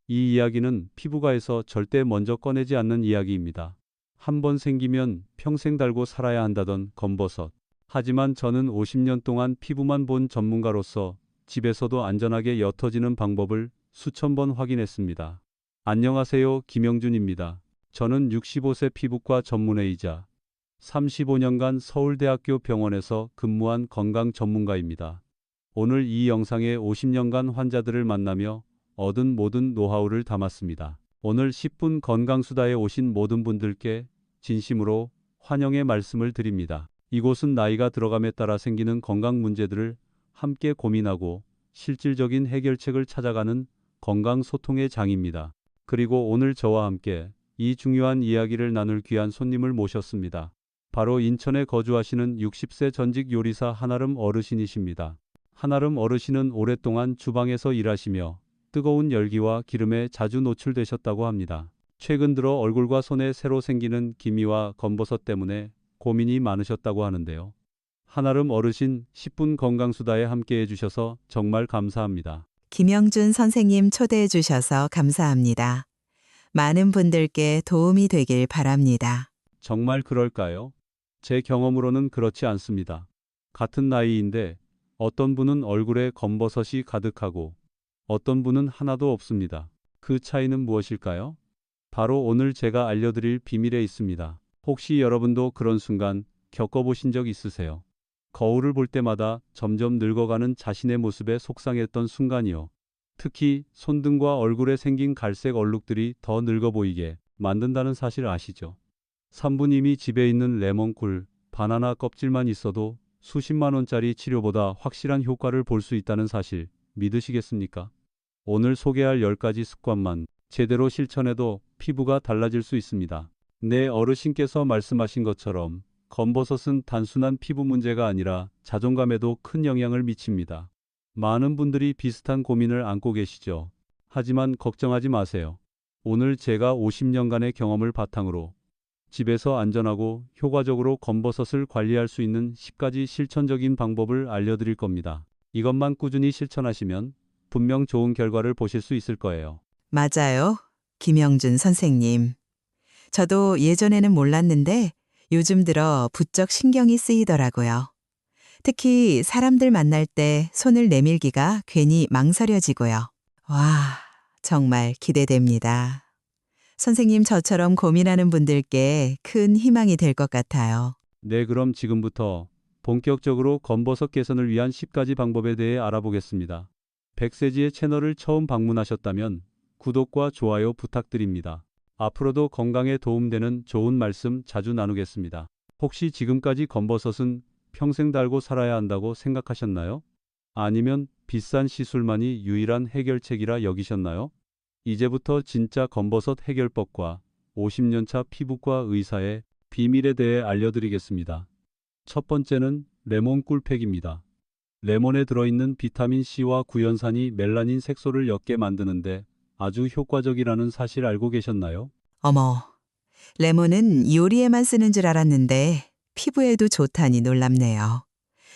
이 이야기는 피부과에서 절대 먼저 꺼내지 않는 이야기입니다. 한 번 생기면 평생 달고 살아야 한다던 검버섯. 하지만 저는 50년 동안 피부만 본 전문가로서 집에서도 안전하게 옅어지는 방법을 수천 번 확인했습니다. 안녕하세요, 김영준입니다. 저는 65세 피부과 전문의이자 35년간 서울대학교 병원에서 근무한 건강 전문가입니다. 오늘 이 영상에 50년간 환자들을 만나며 얻은 모든 노하우를 담았습니다. 오늘 10분 건강수다에 오신 모든 분들께 진심으로 환영의 말씀을 드립니다. 이곳은 나이가 들어감에 따라 생기는 건강 문제들을 함께 고민하고 실질적인 해결책을 찾아가는 건강소통의 장입니다. 그리고 오늘 저와 함께 이 중요한 이야기를 나눌 귀한 손님을 모셨습니다. 바로 인천에 거주하시는 60세 전직 요리사 한아름 어르신이십니다. 한아름 어르신은 오랫동안 주방에서 일하시며 뜨거운 열기와 기름에 자주 노출되셨다고 합니다. 최근 들어 얼굴과 손에 새로 생기는 기미와 검버섯 때문에 고민이 많으셨다고 하는데요. 한아름 어르신 10분 건강수다에 함께 해주셔서 정말 감사합니다. 김영준 선생님 초대해 주셔서 감사합니다. 많은 분들께 도움이 되길 바랍니다. 정말 그럴까요? 제 경험으로는 그렇지 않습니다. 같은 나이인데 어떤 분은 얼굴에 검버섯이 가득하고 어떤 분은 하나도 없습니다. 그 차이는 무엇일까요? 바로 오늘 제가 알려드릴 비밀에 있습니다. 혹시 여러분도 그런 순간 겪어보신 적 있으세요? 거울을 볼 때마다 점점 늙어가는 자신의 모습에 속상했던 순간이요. 특히 손등과 얼굴에 생긴 갈색 얼룩들이 더 늙어 보이게 만든다는 사실 아시죠? 산부님이 집에 있는 레몬꿀, 바나나 껍질만 있어도 수십만 원짜리 치료보다 확실한 효과를 볼 수 있다는 사실 믿으시겠습니까? 오늘 소개할 10가지 습관만 제대로 실천해도 피부가 달라질 수 있습니다. 네, 어르신께서 말씀하신 것처럼 검버섯은 단순한 피부 문제가 아니라 자존감에도 큰 영향을 미칩니다. 많은 분들이 비슷한 고민을 안고 계시죠. 하지만 걱정하지 마세요. 오늘 제가 50년간의 경험을 바탕으로 집에서 안전하고 효과적으로 검버섯을 관리할 수 있는 10가지 실천적인 방법을 알려드릴 겁니다. 이것만 꾸준히 실천하시면 분명 좋은 결과를 보실 수 있을 거예요. 맞아요. 김영준 선생님. 저도 예전에는 몰랐는데 요즘 들어 부쩍 신경이 쓰이더라고요. 특히 사람들 만날 때 손을 내밀기가 괜히 망설여지고요. 와, 정말 기대됩니다. 선생님 저처럼 고민하는 분들께 큰 희망이 될 것 같아요. 네, 그럼 지금부터 본격적으로 검버섯 개선을 위한 10가지 방법에 대해 알아보겠습니다. 백세지의 채널을 처음 방문하셨다면 구독과 좋아요 부탁드립니다. 앞으로도 건강에 도움되는 좋은 말씀 자주 나누겠습니다. 혹시 지금까지 검버섯은 평생 달고 살아야 한다고 생각하셨나요? 아니면 비싼 시술만이 유일한 해결책이라 여기셨나요? 이제부터 진짜 검버섯 해결법과 50년차 피부과 의사의 비밀에 대해 알려드리겠습니다. 첫 번째는 레몬 꿀팩입니다. 레몬에 들어있는 비타민C와 구연산이 멜라닌 색소를 옅게 만드는데 아주 효과적이라는 사실 알고 계셨나요? 어머, 레몬은 요리에만 쓰는 줄 알았는데 피부에도 좋다니 놀랍네요.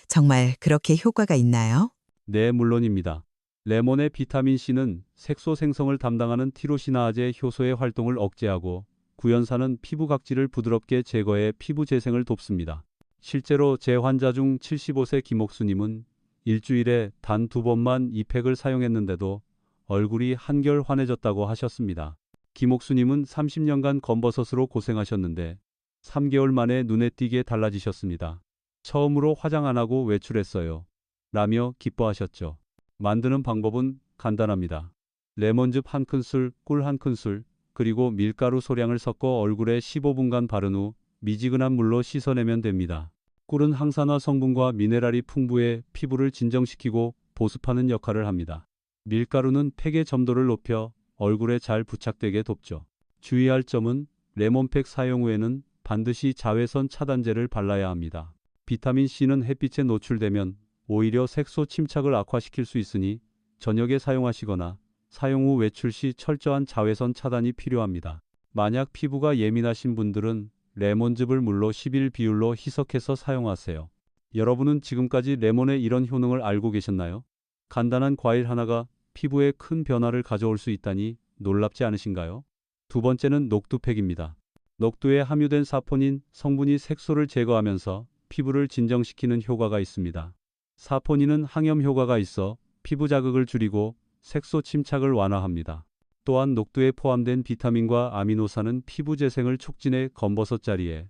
정말 그렇게 효과가 있나요? 네, 물론입니다. 레몬의 비타민C는 색소 생성을 담당하는 티로시나아제 효소의 활동을 억제하고 구연산은 피부 각질을 부드럽게 제거해 피부 재생을 돕습니다. 실제로 제 환자 중 75세 김옥수님은 일주일에 단 2번만 이 팩을 사용했는데도 얼굴이 한결 환해졌다고 하셨습니다. 김옥수님은 30년간 검버섯으로 고생하셨는데 3개월 만에 눈에 띄게 달라지셨습니다. 처음으로 화장 안 하고 외출했어요. 라며 기뻐하셨죠. 만드는 방법은 간단합니다. 레몬즙 1큰술, 꿀 1큰술, 그리고 밀가루 소량을 섞어 얼굴에 15분간 바른 후 미지근한 물로 씻어내면 됩니다. 꿀은 항산화 성분과 미네랄이 풍부해 피부를 진정시키고 보습하는 역할을 합니다. 밀가루는 팩의 점도를 높여 얼굴에 잘 부착되게 돕죠. 주의할 점은 레몬팩 사용 후에는 반드시 자외선 차단제를 발라야 합니다. 비타민C는 햇빛에 노출되면 오히려 색소 침착을 악화시킬 수 있으니 저녁에 사용하시거나 사용 후 외출 시 철저한 자외선 차단이 필요합니다. 만약 피부가 예민하신 분들은 레몬즙을 물로 11 비율로 희석해서 사용하세요. 여러분은 지금까지 레몬의 이런 효능을 알고 계셨나요? 간단한 과일 하나가 피부에 큰 변화를 가져올 수 있다니 놀랍지 않으신가요? 두 번째는 녹두팩입니다. 녹두에 함유된 사포닌 성분이 색소를 제거하면서 피부를 진정시키는 효과가 있습니다. 사포닌은 항염 효과가 있어 피부 자극을 줄이고 색소 침착을 완화합니다. 또한 녹두에 포함된 비타민과 아미노산은 피부 재생을 촉진해 검버섯 자리에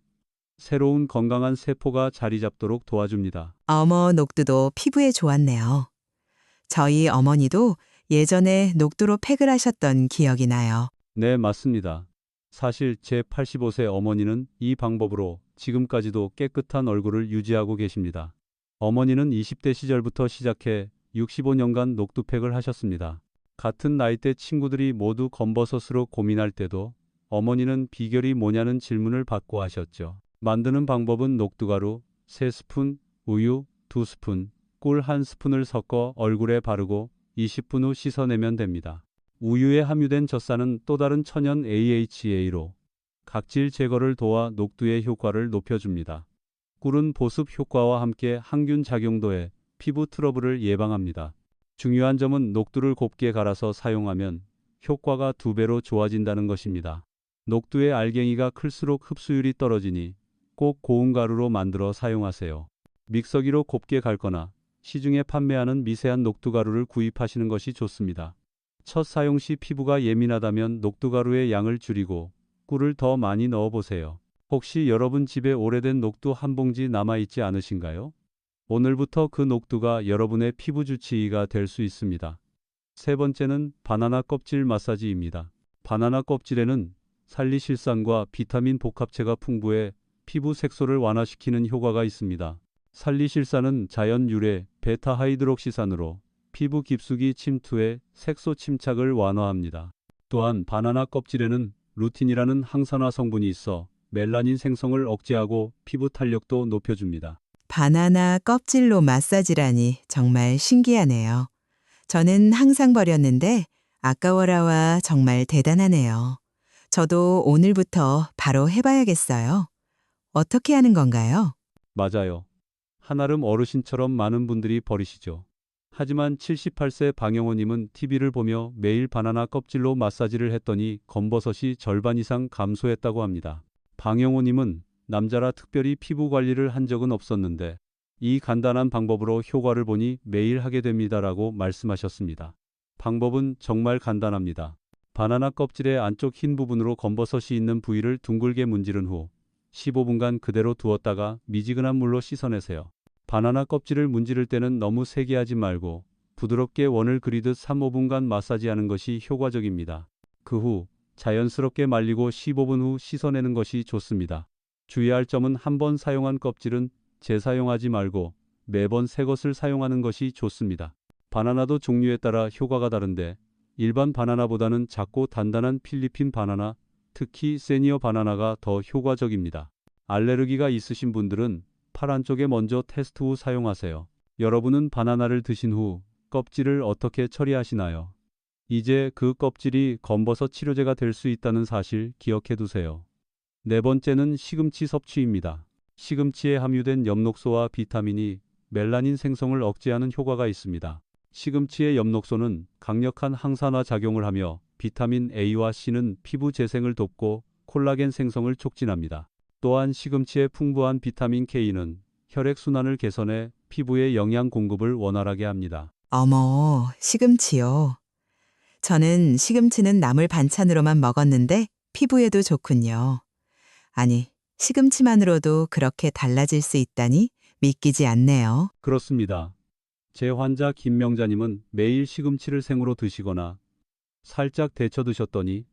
새로운 건강한 세포가 자리 잡도록 도와줍니다. 어머, 녹두도 피부에 좋았네요. 저희 어머니도 예전에 녹두로 팩을 하셨던 기억이 나요. 네, 맞습니다. 사실 제 85세 어머니는 이 방법으로 지금까지도 깨끗한 얼굴을 유지하고 계십니다. 어머니는 20대 시절부터 시작해 65년간 녹두팩을 하셨습니다. 같은 나이대 친구들이 모두 검버섯으로 고민할 때도 어머니는 비결이 뭐냐는 질문을 받고 하셨죠. 만드는 방법은 녹두가루 3스푼, 우유 2스푼, 꿀 1스푼을 섞어 얼굴에 바르고 20분 후 씻어내면 됩니다. 우유에 함유된 젖산은 또 다른 천연 AHA로 각질 제거를 도와 녹두의 효과를 높여줍니다. 꿀은 보습 효과와 함께 항균 작용도에 피부 트러블을 예방합니다. 중요한 점은 녹두를 곱게 갈아서 사용하면 효과가 2배로 좋아진다는 것입니다. 녹두의 알갱이가 클수록 흡수율이 떨어지니 꼭 고운 가루로 만들어 사용하세요. 믹서기로 곱게 갈거나 시중에 판매하는 미세한 녹두가루를 구입하시는 것이 좋습니다. 첫 사용 시 피부가 예민하다면 녹두가루의 양을 줄이고 꿀을 더 많이 넣어보세요. 혹시 여러분 집에 오래된 녹두 한 봉지 남아있지 않으신가요? 오늘부터 그 녹두가 여러분의 피부 주치의가 될 수 있습니다. 세 번째는 바나나 껍질 마사지입니다. 바나나 껍질에는 살리실산과 비타민 복합체가 풍부해 피부 색소를 완화시키는 효과가 있습니다. 살리실산은 자연 유래 베타하이드록시산으로 피부 깊숙이 침투해 색소 침착을 완화합니다. 또한 바나나 껍질에는 루틴이라는 항산화 성분이 있어 멜라닌 생성을 억제하고 피부 탄력도 높여줍니다. 바나나 껍질로 마사지라니 정말 신기하네요. 저는 항상 버렸는데 아까워라와 정말 대단하네요. 저도 오늘부터 바로 해봐야겠어요. 어떻게 하는 건가요? 맞아요. 한아름 어르신처럼 많은 분들이 버리시죠. 하지만 78세 방영호님은 TV를 보며 매일 바나나 껍질로 마사지를 했더니 검버섯이 절반 이상 감소했다고 합니다. 방영호님은 남자라 특별히 피부 관리를 한 적은 없었는데 이 간단한 방법으로 효과를 보니 매일 하게 됩니다라고 말씀하셨습니다. 방법은 정말 간단합니다. 바나나 껍질의 안쪽 흰 부분으로 검버섯이 있는 부위를 둥글게 문지른 후 15분간 그대로 두었다가 미지근한 물로 씻어내세요. 바나나 껍질을 문지를 때는 너무 세게 하지 말고 부드럽게 원을 그리듯 3-5분간 마사지하는 것이 효과적입니다. 그 후 자연스럽게 말리고 15분 후 씻어내는 것이 좋습니다. 주의할 점은 한 번 사용한 껍질은 재사용하지 말고 매번 새 것을 사용하는 것이 좋습니다. 바나나도 종류에 따라 효과가 다른데 일반 바나나보다는 작고 단단한 필리핀 바나나, 특히 세니어 바나나가 더 효과적입니다. 알레르기가 있으신 분들은 팔 안쪽에 먼저 테스트 후 사용하세요. 여러분은 바나나를 드신 후 껍질을 어떻게 처리하시나요? 이제 그 껍질이 검버섯 치료제가 될 수 있다는 사실 기억해 두세요. 네 번째는 시금치 섭취입니다. 시금치에 함유된 엽록소와 비타민이 멜라닌 생성을 억제하는 효과가 있습니다. 시금치의 엽록소는 강력한 항산화 작용을 하며 비타민 A와 C는 피부 재생을 돕고 콜라겐 생성을 촉진합니다. 또한 시금치의 풍부한 비타민 K는 혈액순환을 개선해 피부의 영양 공급을 원활하게 합니다. 어머, 시금치요. 저는 시금치는 나물 반찬으로만 먹었는데 피부에도 좋군요. 아니, 시금치만으로도 그렇게 달라질 수 있다니 믿기지 않네요. 그렇습니다. 제 환자 김명자님은 매일 시금치를 생으로 드시거나 살짝 데쳐 드셨더니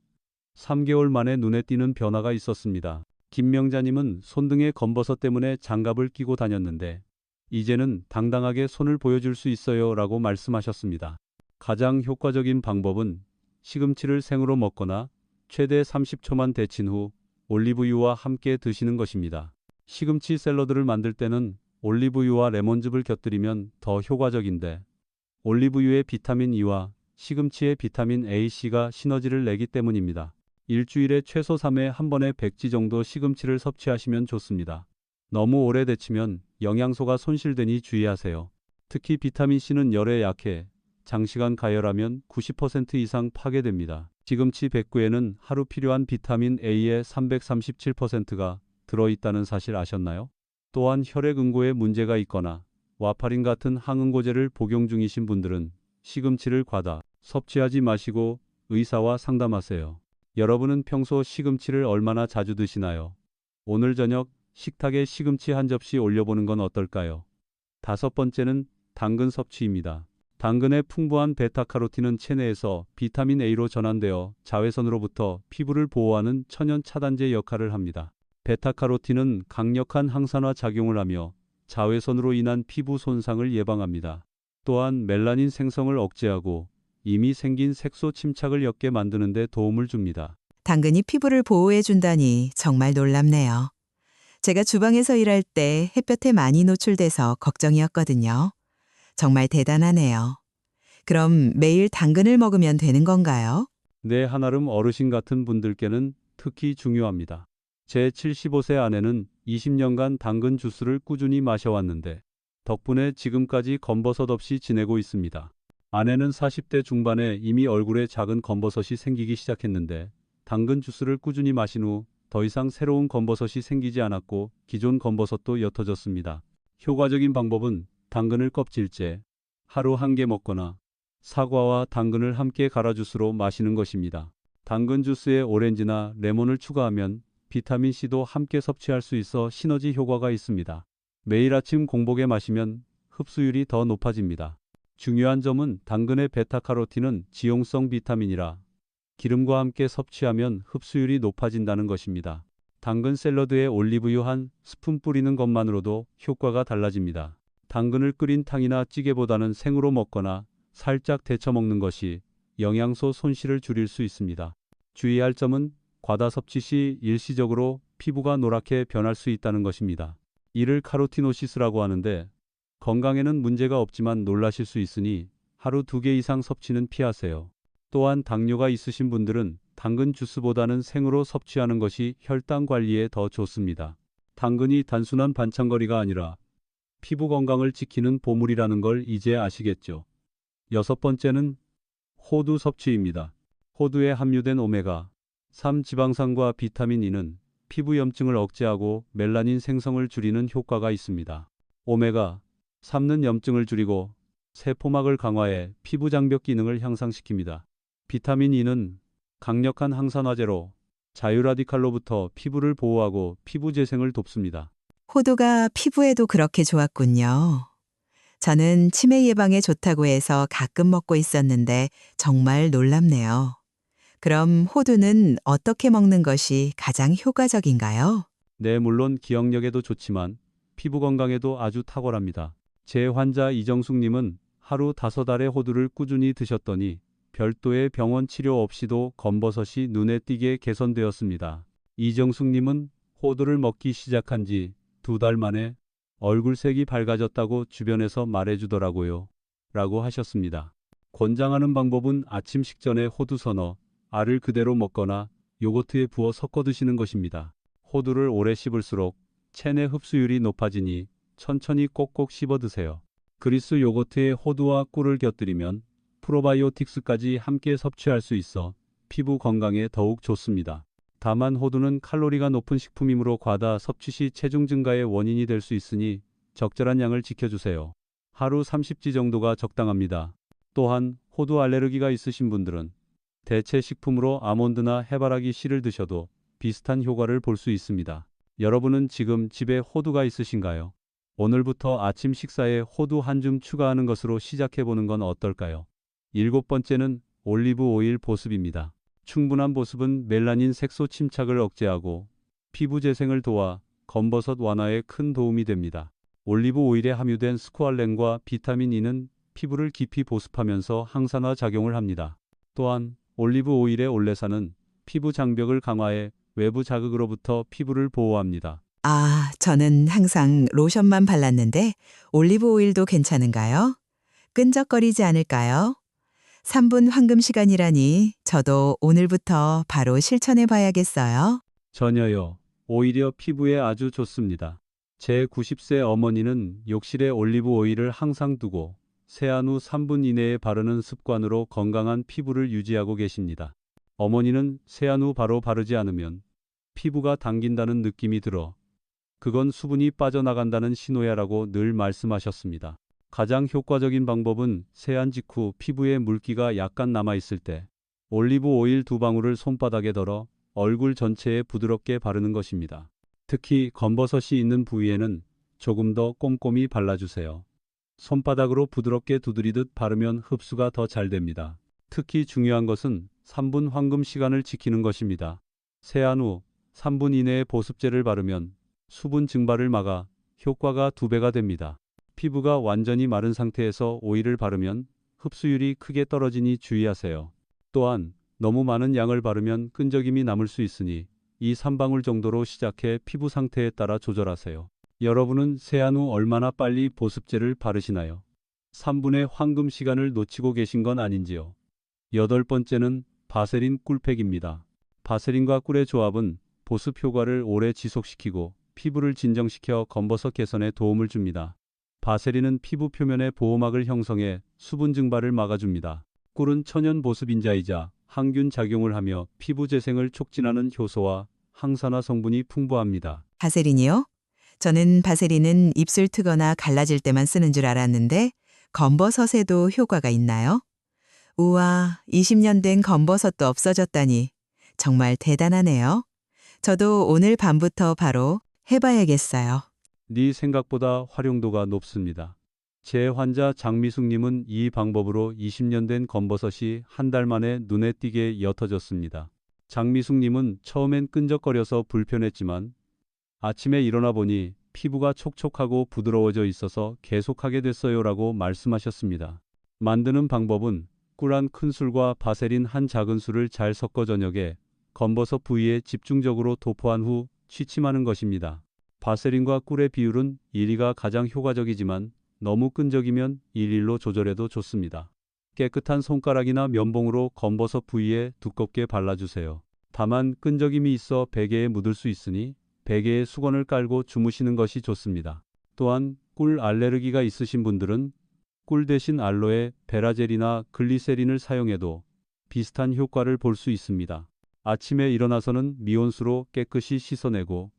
3개월 만에 눈에 띄는 변화가 있었습니다. 김명자님은 손등에 검버섯 때문에 장갑을 끼고 다녔는데 이제는 당당하게 손을 보여줄 수 있어요 라고 말씀하셨습니다. 가장 효과적인 방법은 시금치를 생으로 먹거나 최대 30초만 데친 후 올리브유와 함께 드시는 것입니다. 시금치 샐러드를 만들 때는 올리브유와 레몬즙을 곁들이면 더 효과적인데 올리브유의 비타민 E와 시금치의 비타민 A, C가 시너지를 내기 때문입니다. 일주일에 최소 3회 한 번에 100지 정도 시금치를 섭취하시면 좋습니다. 너무 오래 데치면 영양소가 손실되니 주의하세요. 특히 비타민 C는 열에 약해 장시간 가열하면 90% 이상 파괴됩니다. 시금치 100구에는 하루 필요한 비타민 A의 337%가 들어있다는 사실 아셨나요? 또한 혈액 응고에 문제가 있거나 와파린 같은 항응고제를 복용 중이신 분들은 시금치를 과다 섭취하지 마시고 의사와 상담하세요. 여러분은 평소 시금치를 얼마나 자주 드시나요? 오늘 저녁 식탁에 시금치 한 접시 올려보는 건 어떨까요? 다섯 번째는 당근 섭취입니다. 당근의 풍부한 베타카로틴은 체내에서 비타민 A로 전환되어 자외선으로부터 피부를 보호하는 천연 차단제 역할을 합니다. 베타카로틴은 강력한 항산화 작용을 하며 자외선으로 인한 피부 손상을 예방합니다. 또한 멜라닌 생성을 억제하고 이미 생긴 색소 침착을 옅게 만드는 데 도움을 줍니다. 당근이 피부를 보호해 준다니 정말 놀랍네요. 제가 주방에서 일할 때 햇볕에 많이 노출돼서 걱정이었거든요. 정말 대단하네요. 그럼 매일 당근을 먹으면 되는 건가요? 내 한아름 어르신 같은 분들께는 특히 중요합니다. 제 75세 아내는 20년간 당근 주스를 꾸준히 마셔왔는데 덕분에 지금까지 검버섯 없이 지내고 있습니다. 아내는 40대 중반에 이미 얼굴에 작은 검버섯이 생기기 시작했는데 당근 주스를 꾸준히 마신 후 더 이상 새로운 검버섯이 생기지 않았고 기존 검버섯도 옅어졌습니다. 효과적인 방법은 당근을 껍질째 하루 한 개 먹거나 사과와 당근을 함께 갈아 주스로 마시는 것입니다. 당근 주스에 오렌지나 레몬을 추가하면 비타민C도 함께 섭취할 수 있어 시너지 효과가 있습니다. 매일 아침 공복에 마시면 흡수율이 더 높아집니다. 중요한 점은 당근의 베타카로틴은 지용성 비타민이라 기름과 함께 섭취하면 흡수율이 높아진다는 것입니다. 당근 샐러드에 올리브유 한 스푼 뿌리는 것만으로도 효과가 달라집니다. 당근을 끓인 탕이나 찌개보다는 생으로 먹거나 살짝 데쳐 먹는 것이 영양소 손실을 줄일 수 있습니다. 주의할 점은 과다 섭취 시 일시적으로 피부가 노랗게 변할 수 있다는 것입니다. 이를 카로티노시스라고 하는데 건강에는 문제가 없지만 놀라실 수 있으니 하루 2개 이상 섭취는 피하세요. 또한 당뇨가 있으신 분들은 당근 주스보다는 생으로 섭취하는 것이 혈당 관리에 더 좋습니다. 당근이 단순한 반찬거리가 아니라 피부 건강을 지키는 보물이라는 걸 이제 아시겠죠? 여섯 번째는 호두 섭취입니다. 호두에 함유된 오메가 3 지방산과 비타민 E는 피부 염증을 억제하고 멜라닌 생성을 줄이는 효과가 있습니다. 오메가 3는 염증을 줄이고 세포막을 강화해 피부 장벽 기능을 향상시킵니다. 비타민 E는 강력한 항산화제로 자유라디칼로부터 피부를 보호하고 피부 재생을 돕습니다. 호두가 피부에도 그렇게 좋았군요. 저는 치매 예방에 좋다고 해서 가끔 먹고 있었는데 정말 놀랍네요. 그럼 호두는 어떻게 먹는 것이 가장 효과적인가요? 네, 물론 기억력에도 좋지만 피부 건강에도 아주 탁월합니다. 제 환자 이정숙님은 하루 5알의 호두를 꾸준히 드셨더니 별도의 병원 치료 없이도 검버섯이 눈에 띄게 개선되었습니다. 이정숙님은 호두를 먹기 시작한 지 2달 만에 얼굴색이 밝아졌다고 주변에서 말해주더라고요. 라고 하셨습니다. 권장하는 방법은 아침 식전에 호두 서너 알을 그대로 먹거나 요거트에 부어 섞어 드시는 것입니다. 호두를 오래 씹을수록 체내 흡수율이 높아지니 천천히 꼭꼭 씹어 드세요. 그리스 요거트에 호두와 꿀을 곁들이면 프로바이오틱스까지 함께 섭취할 수 있어 피부 건강에 더욱 좋습니다. 다만 호두는 칼로리가 높은 식품이므로 과다 섭취 시 체중 증가의 원인이 될 수 있으니 적절한 양을 지켜주세요. 하루 30지 정도가 적당합니다. 또한 호두 알레르기가 있으신 분들은 대체 식품으로 아몬드나 해바라기 씨를 드셔도 비슷한 효과를 볼 수 있습니다. 여러분은 지금 집에 호두가 있으신가요? 오늘부터 아침 식사에 호두 한 줌 추가하는 것으로 시작해보는 건 어떨까요? 7번째는 올리브 오일 보습입니다. 충분한 보습은 멜라닌 색소 침착을 억제하고 피부 재생을 도와 검버섯 완화에 큰 도움이 됩니다. 올리브 오일에 함유된 스쿠알렌과 비타민 E는 피부를 깊이 보습하면서 항산화 작용을 합니다. 또한 올리브 오일의 올레산은 피부 장벽을 강화해 외부 자극으로부터 피부를 보호합니다. 아, 저는 항상 로션만 발랐는데 올리브 오일도 괜찮은가요? 끈적거리지 않을까요? 3분 황금 시간이라니 저도 오늘부터 바로 실천해 봐야겠어요. 전혀요. 오히려 피부에 아주 좋습니다. 제 90세 어머니는 욕실에 올리브 오일을 항상 두고 세안 후 3분 이내에 바르는 습관으로 건강한 피부를 유지하고 계십니다. 어머니는 세안 후 바로 바르지 않으면 피부가 당긴다는 느낌이 들어 그건 수분이 빠져나간다는 신호야라고 늘 말씀하셨습니다. 가장 효과적인 방법은 세안 직후 피부에 물기가 약간 남아있을 때 올리브 오일 2방울을 손바닥에 덜어 얼굴 전체에 부드럽게 바르는 것입니다. 특히 검버섯이 있는 부위에는 조금 더 꼼꼼히 발라주세요. 손바닥으로 부드럽게 두드리듯 바르면 흡수가 더 잘 됩니다. 특히 중요한 것은 3분 황금 시간을 지키는 것입니다. 세안 후 3분 이내에 보습제를 바르면 수분 증발을 막아 효과가 2배가 됩니다. 피부가 완전히 마른 상태에서 오일을 바르면 흡수율이 크게 떨어지니 주의하세요. 또한 너무 많은 양을 바르면 끈적임이 남을 수 있으니 2~3방울 정도로 시작해 피부 상태에 따라 조절하세요. 여러분은 세안 후 얼마나 빨리 보습제를 바르시나요? 3분의 황금 시간을 놓치고 계신 건 아닌지요? 8번째는 바세린 꿀팩입니다. 바세린과 꿀의 조합은 보습 효과를 오래 지속시키고 피부를 진정시켜 검버섯 개선에 도움을 줍니다. 바세린은 피부 표면에 보호막을 형성해 수분 증발을 막아줍니다. 꿀은 천연 보습인자이자 항균 작용을 하며 피부 재생을 촉진하는 효소와 항산화 성분이 풍부합니다. 바세린이요? 저는 바세린은 입술 트거나 갈라질 때만 쓰는 줄 알았는데 검버섯에도 효과가 있나요? 우와, 20년 된 검버섯도 없어졌다니 정말 대단하네요. 저도 오늘 밤부터 바로 해봐야겠어요. 네 생각보다 활용도가 높습니다. 제 환자 장미숙님은 이 방법으로 20년 된 검버섯이 한 달 만에 눈에 띄게 옅어졌습니다. 장미숙님은 처음엔 끈적거려서 불편했지만 아침에 일어나 보니 피부가 촉촉하고 부드러워져 있어서 계속하게 됐어요라고 말씀하셨습니다. 만드는 방법은 꿀 한 큰술과 바세린 한 작은술을 잘 섞어 저녁에 검버섯 부위에 집중적으로 도포한 후 취침하는 것입니다. 바세린과 꿀의 비율은 1:2가 가장 효과적이지만 너무 끈적이면 1:1로 조절해도 좋습니다. 깨끗한 손가락이나 면봉으로 검버섯 부위에 두껍게 발라주세요. 다만 끈적임이 있어 베개에 묻을 수 있으니 베개에 수건을 깔고 주무시는 것이 좋습니다. 또한 꿀 알레르기가 있으신 분들은 꿀 대신 알로에, 베라젤이나 글리세린을 사용해도 비슷한 효과를 볼 수 있습니다. 아침에 일어나서는 미온수로 깨끗이 씻어내고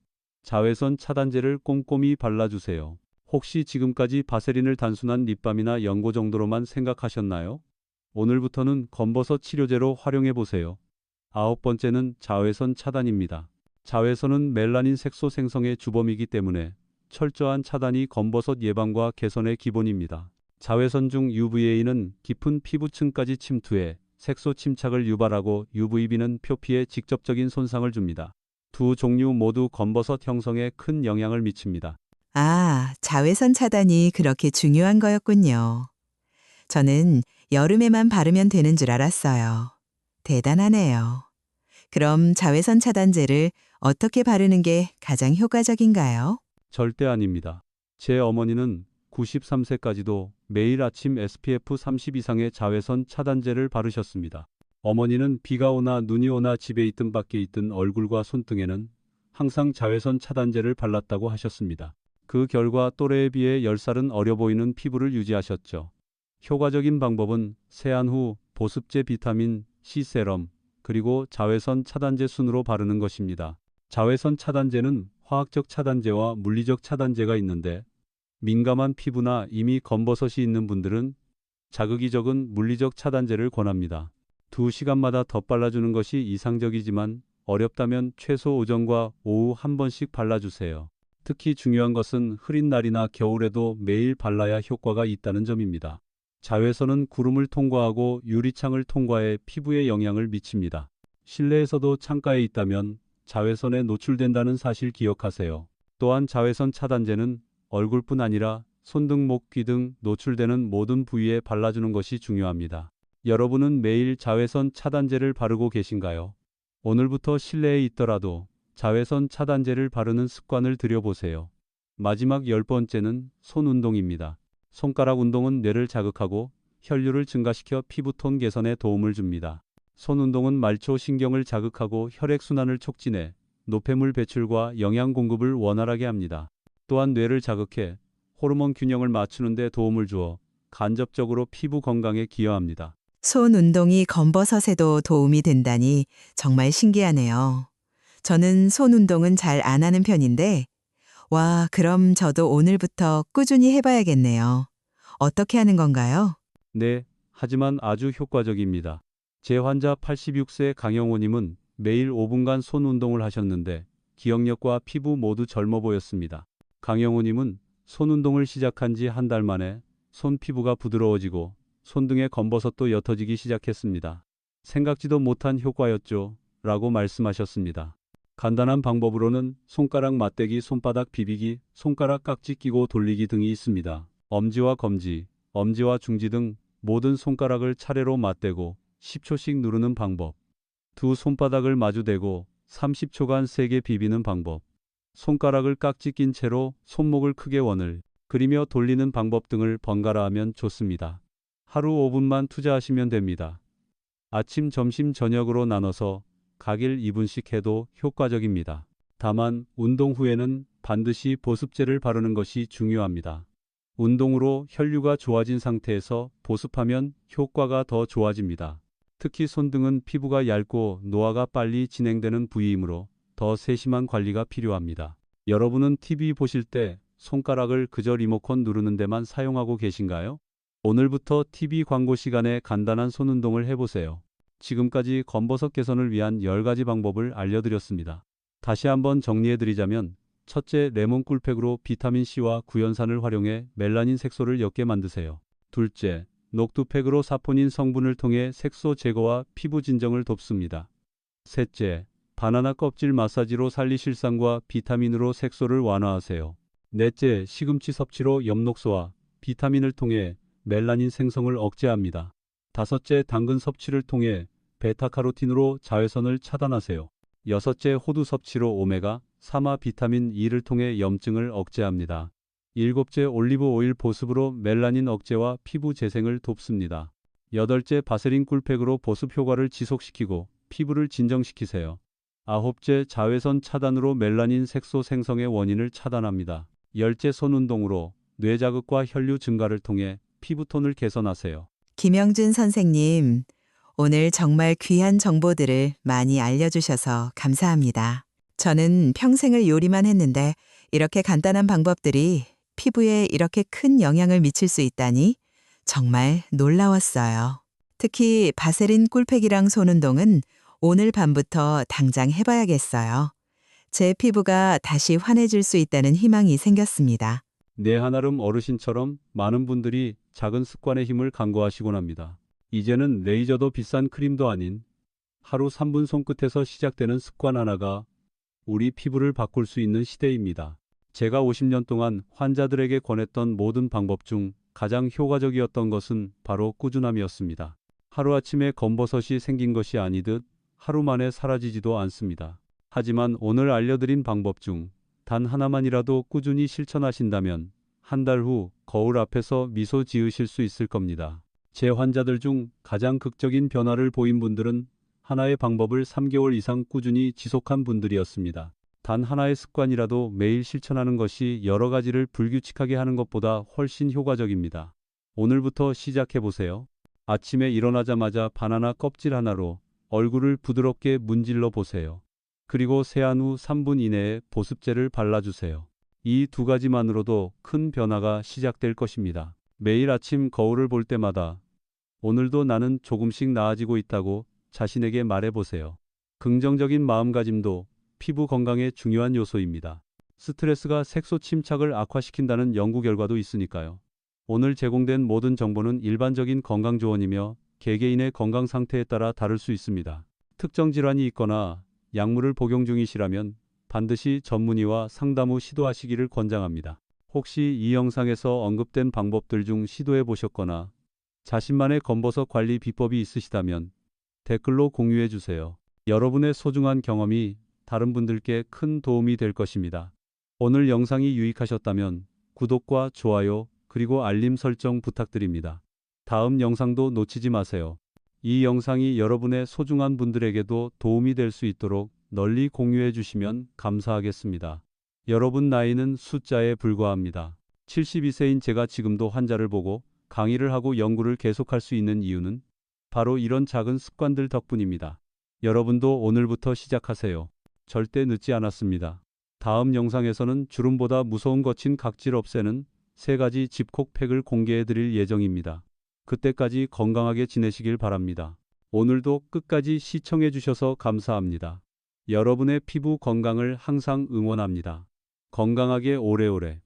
자외선 차단제를 꼼꼼히 발라주세요. 혹시 지금까지 바세린을 단순한 립밤이나 연고 정도로만 생각하셨나요? 오늘부터는 검버섯 치료제로 활용해 보세요. 9번째는 자외선 차단입니다. 자외선은 멜라닌 색소 생성의 주범이기 때문에 철저한 차단이 검버섯 예방과 개선의 기본입니다. 자외선 중 UVA는 깊은 피부층까지 침투해 색소 침착을 유발하고 UVB는 표피에 직접적인 손상을 줍니다. 두 종류 모두 검버섯 형성에 큰 영향을 미칩니다. 아, 자외선 차단이 그렇게 중요한 거였군요. 저는 여름에만 바르면 되는 줄 알았어요. 대단하네요. 그럼 자외선 차단제를 어떻게 바르는 게 가장 효과적인가요? 절대 아닙니다. 제 어머니는 93세까지도 매일 아침 SPF 30 이상의 자외선 차단제를 바르셨습니다. 어머니는 비가 오나 눈이 오나 집에 있든 밖에 있든 얼굴과 손등에는 항상 자외선 차단제를 발랐다고 하셨습니다. 그 결과 또래에 비해 10살은 어려 보이는 피부를 유지하셨죠. 효과적인 방법은 세안 후 보습제 비타민 C 세럼, 그리고 자외선 차단제 순으로 바르는 것입니다. 자외선 차단제는 화학적 차단제와 물리적 차단제가 있는데 민감한 피부나 이미 검버섯이 있는 분들은 자극이 적은 물리적 차단제를 권합니다. 2시간마다 덧발라주는 것이 이상적이지만 어렵다면 최소 오전과 오후 한 번씩 발라주세요. 특히 중요한 것은 흐린 날이나 겨울에도 매일 발라야 효과가 있다는 점입니다. 자외선은 구름을 통과하고 유리창을 통과해 피부에 영향을 미칩니다. 실내에서도 창가에 있다면 자외선에 노출된다는 사실 기억하세요. 또한 자외선 차단제는 얼굴뿐 아니라 손등, 목, 귀 등 노출되는 모든 부위에 발라주는 것이 중요합니다. 여러분은 매일 자외선 차단제를 바르고 계신가요? 오늘부터 실내에 있더라도 자외선 차단제를 바르는 습관을 들여보세요. 마지막 10번째는 손 운동입니다. 손가락 운동은 뇌를 자극하고 혈류를 증가시켜 피부톤 개선에 도움을 줍니다. 손 운동은 말초 신경을 자극하고 혈액순환을 촉진해 노폐물 배출과 영양 공급을 원활하게 합니다. 또한 뇌를 자극해 호르몬 균형을 맞추는 데 도움을 주어 간접적으로 피부 건강에 기여합니다. 손 운동이 검버섯에도 도움이 된다니 정말 신기하네요. 저는 손 운동은 잘 안 하는 편인데, 와, 그럼 저도 오늘부터 꾸준히 해봐야겠네요. 어떻게 하는 건가요? 네, 하지만 아주 효과적입니다. 제 환자 86세 강영호님은 매일 5분간 손 운동을 하셨는데 기억력과 피부 모두 젊어 보였습니다. 강영호님은 손 운동을 시작한 지 한 달 만에 손 피부가 부드러워지고 손등의 검버섯도 옅어지기 시작했습니다. 생각지도 못한 효과였죠. 라고 말씀하셨습니다. 간단한 방법으로는 손가락 맞대기, 손바닥 비비기, 손가락 깍지 끼고 돌리기 등이 있습니다. 엄지와 검지, 엄지와 중지 등 모든 손가락을 차례로 맞대고 10초씩 누르는 방법. 두 손바닥을 마주대고 30초간 세게 비비는 방법. 손가락을 깍지 낀 채로 손목을 크게 원을 그리며 돌리는 방법 등을 번갈아 하면 좋습니다. 하루 5분만 투자하시면 됩니다. 아침, 점심, 저녁으로 나눠서 각 일 2분씩 해도 효과적입니다. 다만 운동 후에는 반드시 보습제를 바르는 것이 중요합니다. 운동으로 혈류가 좋아진 상태에서 보습하면 효과가 더 좋아집니다. 특히 손등은 피부가 얇고 노화가 빨리 진행되는 부위이므로 더 세심한 관리가 필요합니다. 여러분은 TV 보실 때 손가락을 그저 리모컨 누르는 데만 사용하고 계신가요? 오늘부터 TV 광고 시간에 간단한 손 운동을 해보세요. 지금까지 검버섯 개선을 위한 10가지 방법을 알려드렸습니다. 다시 한번 정리해드리자면, 첫째, 레몬 꿀팩으로 비타민C와 구연산을 활용해 멜라닌 색소를 옅게 만드세요. 둘째, 녹두팩으로 사포닌 성분을 통해 색소 제거와 피부 진정을 돕습니다. 셋째, 바나나 껍질 마사지로 살리실산과 비타민으로 색소를 완화하세요. 넷째, 시금치 섭취로 엽록소와 비타민을 통해 멜라닌 생성을 억제합니다. 다섯째, 당근 섭취를 통해 베타카로틴으로 자외선을 차단하세요. 여섯째, 호두 섭취로 오메가 3화 비타민 E를 통해 염증을 억제합니다. 일곱째, 올리브 오일 보습으로 멜라닌 억제와 피부 재생을 돕습니다. 여덟째, 바세린 꿀팩으로 보습 효과를 지속시키고 피부를 진정시키세요. 아홉째, 자외선 차단으로 멜라닌 색소 생성의 원인을 차단합니다. 열째, 손 운동으로 뇌자극과 혈류 증가를 통해 피부톤을 개선하세요. 김영준 선생님, 오늘 정말 귀한 정보들을 많이 알려주셔서 감사합니다. 저는 평생을 요리만 했는데 이렇게 간단한 방법들이 피부에 이렇게 큰 영향을 미칠 수 있다니 정말 놀라웠어요. 특히 바세린 꿀팩이랑 손운동은 오늘 밤부터 당장 해봐야겠어요. 제 피부가 다시 환해질 수 있다는 희망이 생겼습니다. 내 한아름 어르신처럼 많은 분들이 작은 습관의 힘을 간구하시곤 합니다. 이제는 레이저도 비싼 크림도 아닌 하루 3분 손끝에서 시작되는 습관 하나가 우리 피부를 바꿀 수 있는 시대입니다. 제가 50년 동안 환자들에게 권했던 모든 방법 중 가장 효과적이었던 것은 바로 꾸준함이었습니다. 하루아침에 검버섯이 생긴 것이 아니듯 하루 만에 사라지지도 않습니다. 하지만 오늘 알려드린 방법 중 단 하나만이라도 꾸준히 실천하신다면 한 달 후 거울 앞에서 미소 지으실 수 있을 겁니다. 제 환자들 중 가장 극적인 변화를 보인 분들은 하나의 방법을 3개월 이상 꾸준히 지속한 분들이었습니다. 단 하나의 습관이라도 매일 실천하는 것이 여러 가지를 불규칙하게 하는 것보다 훨씬 효과적입니다. 오늘부터 시작해보세요. 아침에 일어나자마자 바나나 껍질 하나로 얼굴을 부드럽게 문질러 보세요. 그리고 세안 후 3분 이내에 보습제를 발라주세요. 이 두 가지만으로도 큰 변화가 시작될 것입니다. 매일 아침 거울을 볼 때마다 오늘도 나는 조금씩 나아지고 있다고 자신에게 말해보세요. 긍정적인 마음가짐도 피부 건강의 중요한 요소입니다. 스트레스가 색소 침착을 악화시킨다는 연구 결과도 있으니까요. 오늘 제공된 모든 정보는 일반적인 건강 조언이며 개개인의 건강 상태에 따라 다를 수 있습니다. 특정 질환이 있거나 약물을 복용 중이시라면 반드시 전문의와 상담 후 시도하시기를 권장합니다. 혹시 이 영상에서 언급된 방법들 중 시도해 보셨거나 자신만의 검버섯 관리 비법이 있으시다면 댓글로 공유해 주세요. 여러분의 소중한 경험이 다른 분들께 큰 도움이 될 것입니다. 오늘 영상이 유익하셨다면 구독과 좋아요 그리고 알림 설정 부탁드립니다. 다음 영상도 놓치지 마세요. 이 영상이 여러분의 소중한 분들에게도 도움이 될 수 있도록 널리 공유해 주시면 감사하겠습니다. 여러분 나이는 숫자에 불과합니다. 72세인 제가 지금도 환자를 보고 강의를 하고 연구를 계속할 수 있는 이유는 바로 이런 작은 습관들 덕분입니다. 여러분도 오늘부터 시작하세요. 절대 늦지 않았습니다. 다음 영상에서는 주름보다 무서운 거친 각질 없애는 3가지 집콕팩을 공개해 드릴 예정입니다. 그때까지 건강하게 지내시길 바랍니다. 오늘도 끝까지 시청해 주셔서 감사합니다. 여러분의 피부 건강을 항상 응원합니다. 건강하게 오래오래